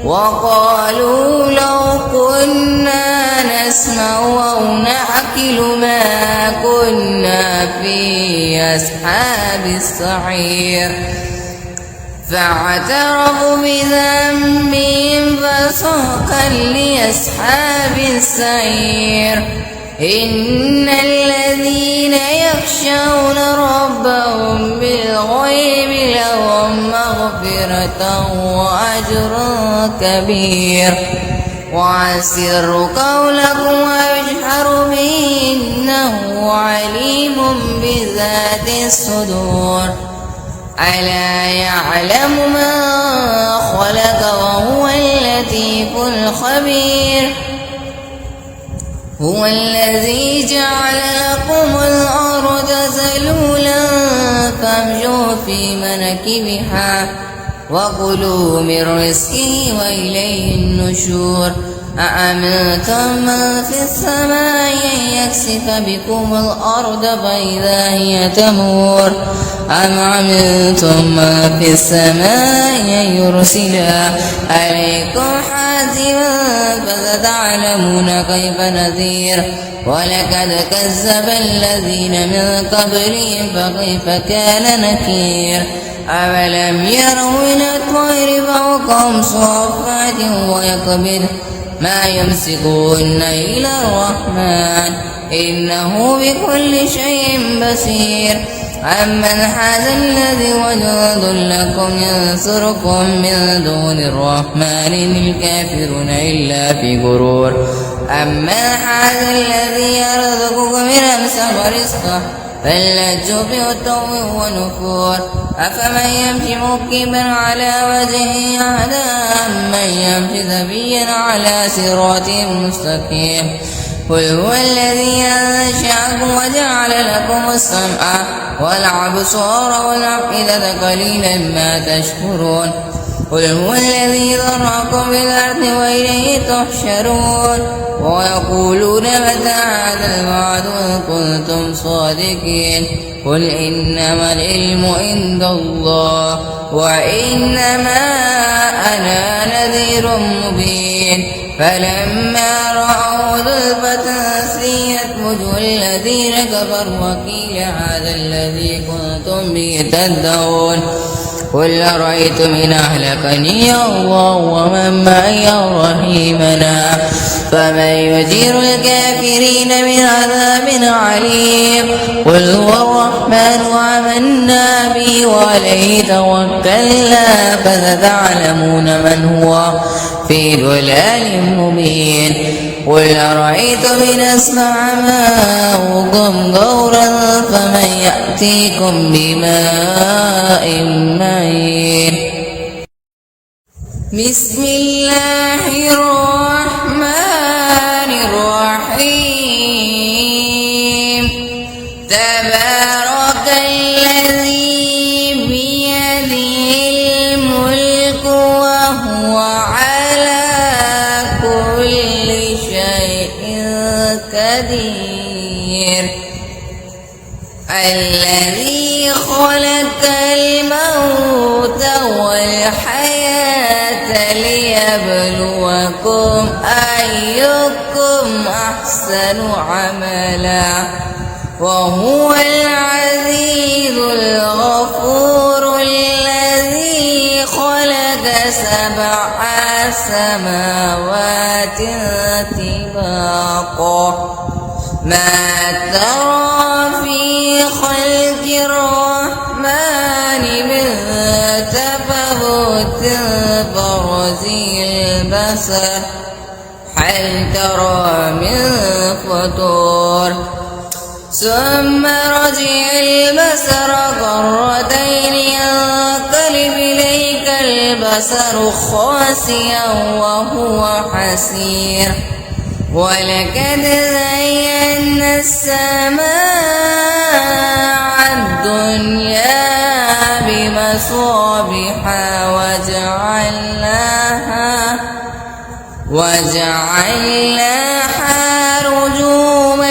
وقالوا لو كنا نسمع أو نعقل ما كنا في أصحاب السعير فاعترفوا بذنبهم فسحقا لأصحاب السعير إن الذين يخشون ربهم بالغيب لهم مغفرة وأجر كبير وأسروا قولكم واجهروا به إنه عليم بذات الصدور ألا يعلم ما خلق وهو اللطيف الخبير هو الذي جعل لكم الأرض ذلولا فامشوا في مناكبها وكلوا من رزقه وإليه النشور أأمنتم من في السماء أن يكسف بكم الأرض فإذا هي تمور أم أمنتم من في السماء أن يرسل عليكم حاسبا فستعلمون كيف نذير ولقد كذب الذين من قبلهم فكيف كان نكير أولم يروا إلى الطير فوقهم صافات ويقبض ما يمسكون إلى الرحمن إنه بكل شيء بصير أمن هذا الذي وجود لكم ينصركم من دون الرحمن إن الكافرون إلا في غرور أمن هذا الذي يرزقكم من أمسك رزقه فلجوا في عتو ونفور أفمن يمشي مكبا على وجهه أهدى أمن يمشي سويا على صراط مستقيم قل هو الذي أنشأكم وجعل لكم السمع والأبصار والأفئدة قليلا ما تشكرون قل هو الذي ذرأكم في الأرض وإليه تحشرون ويقولون متى هذا الوعد إن كنتم صادقين قل إنما العلم عند الله وإنما أنا نذير مبين فلما رأوا زلفة سيئت وجوه الذين كفروا وقيل هذا الذي كنتم به تدعون قل أرأيتم إن أهلكني الله ومن معي رحيمنا فمن يجير الكافرين من عذاب عليم قل هو الرحمن وآمنا به وعليه توكلنا فستعلمون من هو في ضلال مبين قل أرأيتم إن أسمع ماؤكم غورا فمن يأتيكم بماء معين بسم الله الرحمن الرحيم تبارك الذي بيده الملك وهو على كل شيء قدير الذي خلق الموت والحياة ليبلوكم أيكم أحسن عملا وهو العزيز الغفور الذي خلق 7 سماوات طباقا ما ترى في خلق الرحمن من تفاوت برزي البصر هل ترى من فطور ثم رجع البصر كرتين ينقلب إليك البصر خاسئا وهو حسير ولقد زينا السماء الدنيا بمصابيح وجعلناها رجوما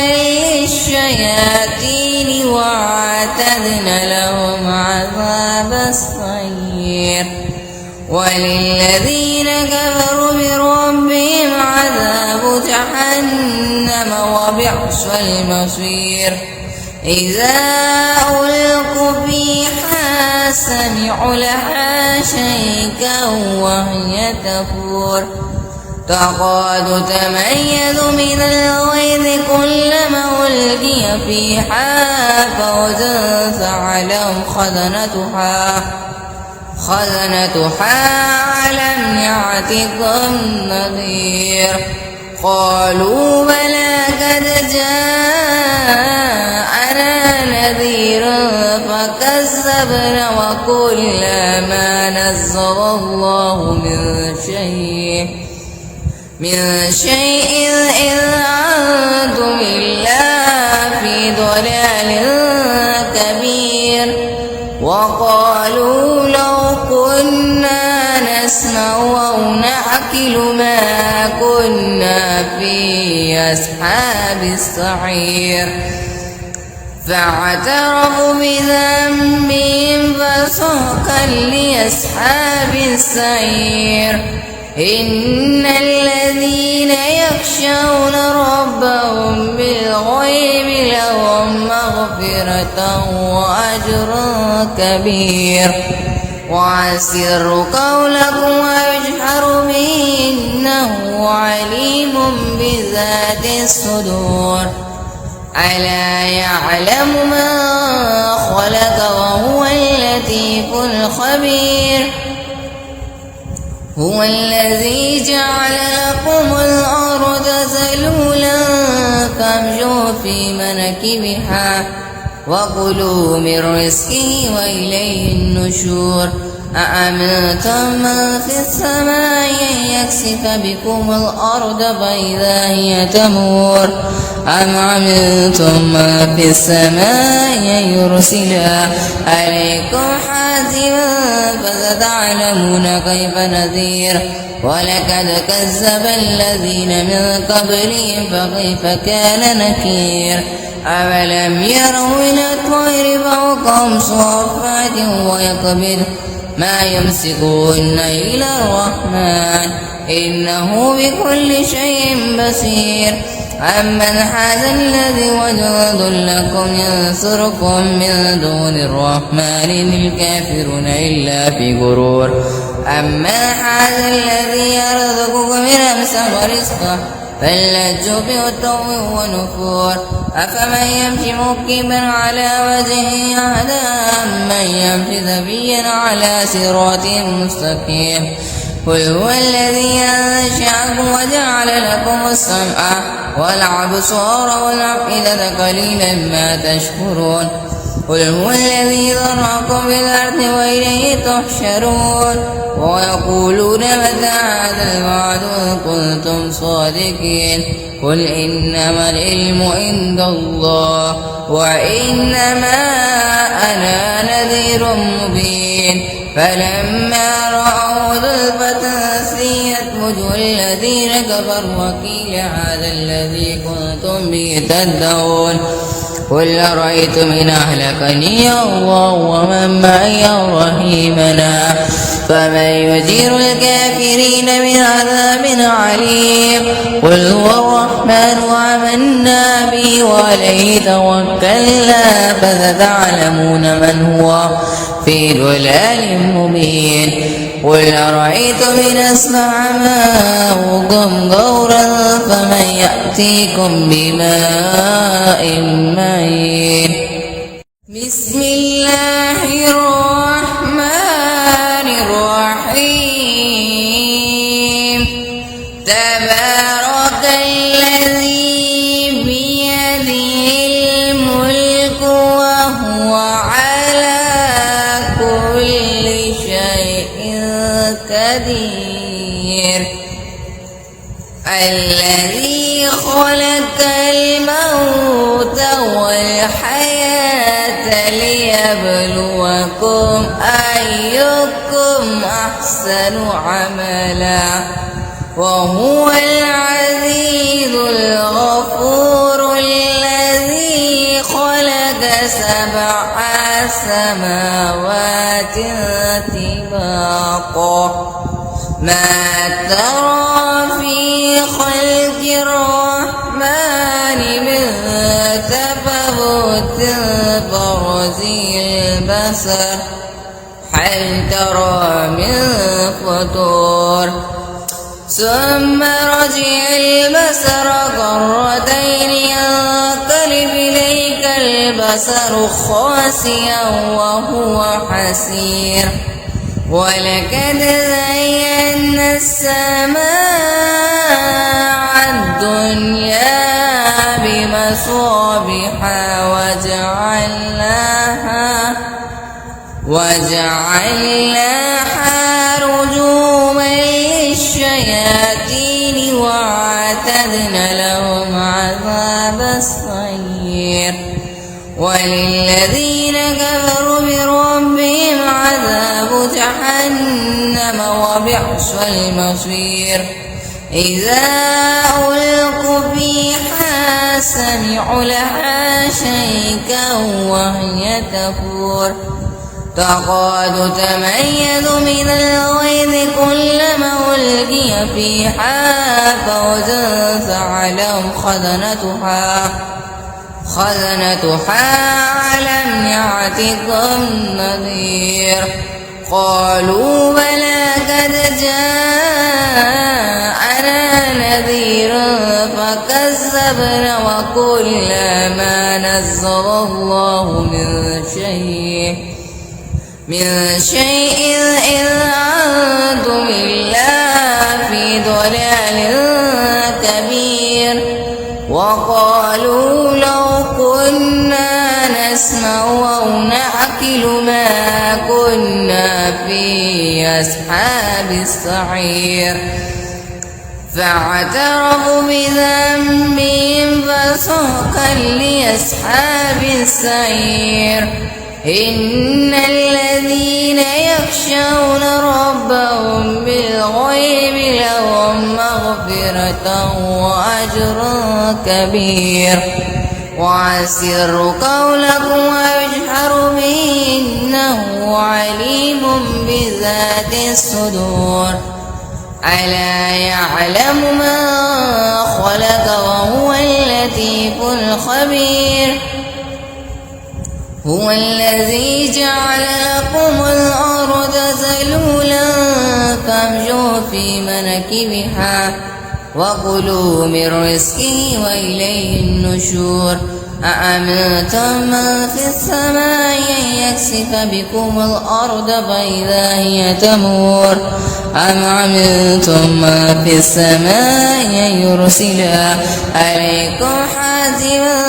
للشياطين وأعتدنا لهم عذاب السعير وللذين كفروا بربهم عذاب جهنم وبئس المصير إذا ألقوا فيها سمعوا لها شيئا وهي تفور تكاد تميز من الغيظ كلما ألقي فيها فوج سألهم خزنتها ألم يأتكم نذير قالوا بلى قد جاءنا نذير فكذبنا وقلنا ما نزل الله من شيء إذ أنتم إلا في ضلال كبير وقالوا لو كنا نسمع أو نعقل ما كنا في أصحاب السعير فاعترفوا بذنبهم فسحقا لأصحاب السعير إن الذين يخشون ربهم بالغيب لهم مغفرة وأجر كبير وأسروا قولكم واجهروا به إنه عليم بذات الصدور ألا يعلم ما خلق وهو اللطيف الخبير هو الذي جعل لكم الأرض ذلولا فامشوا في مناكبها وكلوا من رزقه وإليه النشور أأمنتم من في السماء أن يكسف بكم الأرض فإذا هي تمور أم أمنتم من في السماء أن يرسل عليكم حاسبا فستعلمون كيف نذير ولقد كذب الذين من قبلهم فكيف كان نكير أولم يروا إلى الطير فوقهم صافات ويقبض ما يمسكون إلى الرحمن إنه بكل شيء بصير أمن هذا الذي وجد لكم ينصركم من دون الرحمن الكافرون إلا في غرور أمن هذا الذي يرزقكم من أمسك رزقه فلجوا في عتو ونفور أفمن يمشي مكبا على وجهه أهدى أمن يمشي سويا على صراط مستقيم قل هو الذي أنشأكم وجعل لكم السمع والأبصار والأفئدة قليلا ما تشكرون قل هو الذي ذرأكم في الأرض وإليه تحشرون ويقولون متى هذا الوعد إن كنتم صادقين قل إنما العلم عند الله وإنما أنا نذير مبين فلما رأوا زلفة سيئت وجوه الذين كفروا وقيل هذا الذي كنتم به تدعون قل أرأيتم إن أهلكني الله ومن معي رحيمنا فمن يجير الكافرين من عذاب عليم قل هو الرحمن وآمنا به وعليه توكلنا فستعلمون من هو في ضلال مبين قل أرأيتم إن أسمع ماؤكم غورا فمن يأتيكم بماء معين بسم الله الرحمن الرحيم تبارك الذي بيده الملك وهو على كل شيء قدير الذي خلق الموت والحياة ليبلوكم أيكم أحسن عملا وهو العزيز الغفور الذي خلق 7 سماوات طباقا ما ترى في خلق الرحمن من تفاوت برزي البصر هل ترى من فطور ثم رجع البصر كرتين ينقلب إليك البصر خاسئا وهو حسير ولقد زينا السماء الدنيا بمصابيح وجعلناها رجوما للشياطين وأعتدنا لهم عذاب السعير وللذين كفروا بربهم عذاب جهنم وبئس المصير إذا ألقوا فيها سمعوا لها شيئا وهي تفور تكاد تميز من الغيظ كلما ألقي فيها فوج سألهم خزنتها ألم يأتكم نذير قالوا بلى قد جاءنا نذير فكذبنا وقلنا ما نزل الله من شيء إذ أنتم إلا في ضلال كبير وقالوا لو كنا نسمع أو نعقل ما كنا في أصحاب السعير فاعترفوا بذنبهم فسحقا لأصحاب السعير إن الذين يخشون ربهم بالغيب لهم مغفرة وأجر كبير وأسروا قولكم واجهروا به إنه عليم بذات الصدور ألا يعلم ما خلق وهو اللطيف الخبير هو الذي جعل لكم الأرض ذلولا فامشوا في مناكبها وكلوا من رزقه وإليه النشور أأمنتم من في السماء أن يكسف بكم الأرض فإذا هي تمور أم أمنتم من في السماء أن يرسل عليكم حاسبا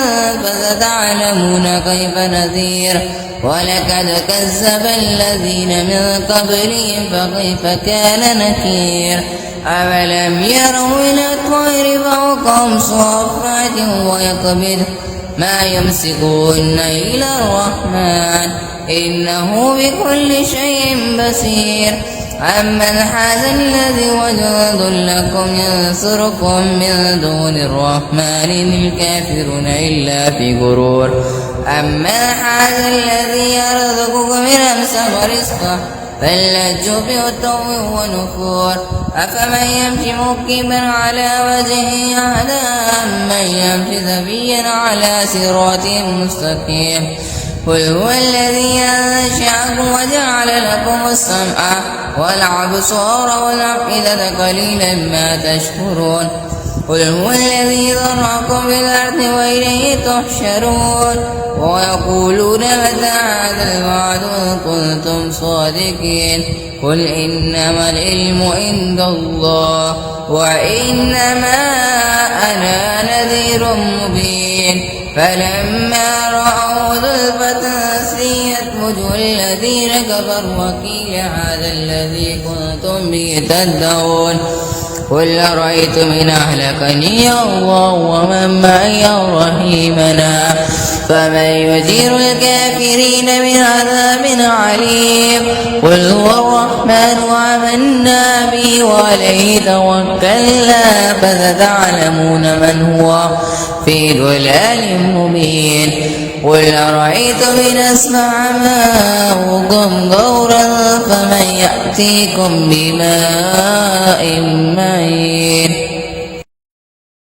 فستعلمون كيف نذير ولقد كذب الذين من قبلهم فكيف كان نكير أولم يروا إلى الطير فوقهم صافات ويقبض ما يمسكون إلا الرحمن إنه بكل شيء بصير أمن هذا الذي وجند لكم ينصركم من دون الرحمن إن الكافرون إلا في غرور أمن هذا الذي يرزقكم إن أمسك رزقه بل لجوا في عتو ونفور أفمن يمشي مكبا على وجهه أهدى أمن يمشي سويا على صراط مستقيم قل هو الذي أنشأكم وجعل لكم السمع والأبصار والأفئدة قليلا ما تشكرون قل هو الذي ذرأكم في الأرض وإليه تحشرون ويقولون متى هذا الوعد إن كنتم صادقين قل إنما العلم عند الله وإنما أنا نذير مبين فلما رأوا زلفة سيئت وجوه الذين كفروا وقيل هذا الذي كنتم به تدعون قل أرأيتم إن أهلكني الله ومن معي رحيمنا فمن يجير الكافرين من عذاب عليم قل هو الرحمن وآمنا به وعليه توكلنا فستعلمون من هو في ضلال مبين قل أرأيتم إن أسمع ماؤكم غورا فمن يأتيكم بماء معين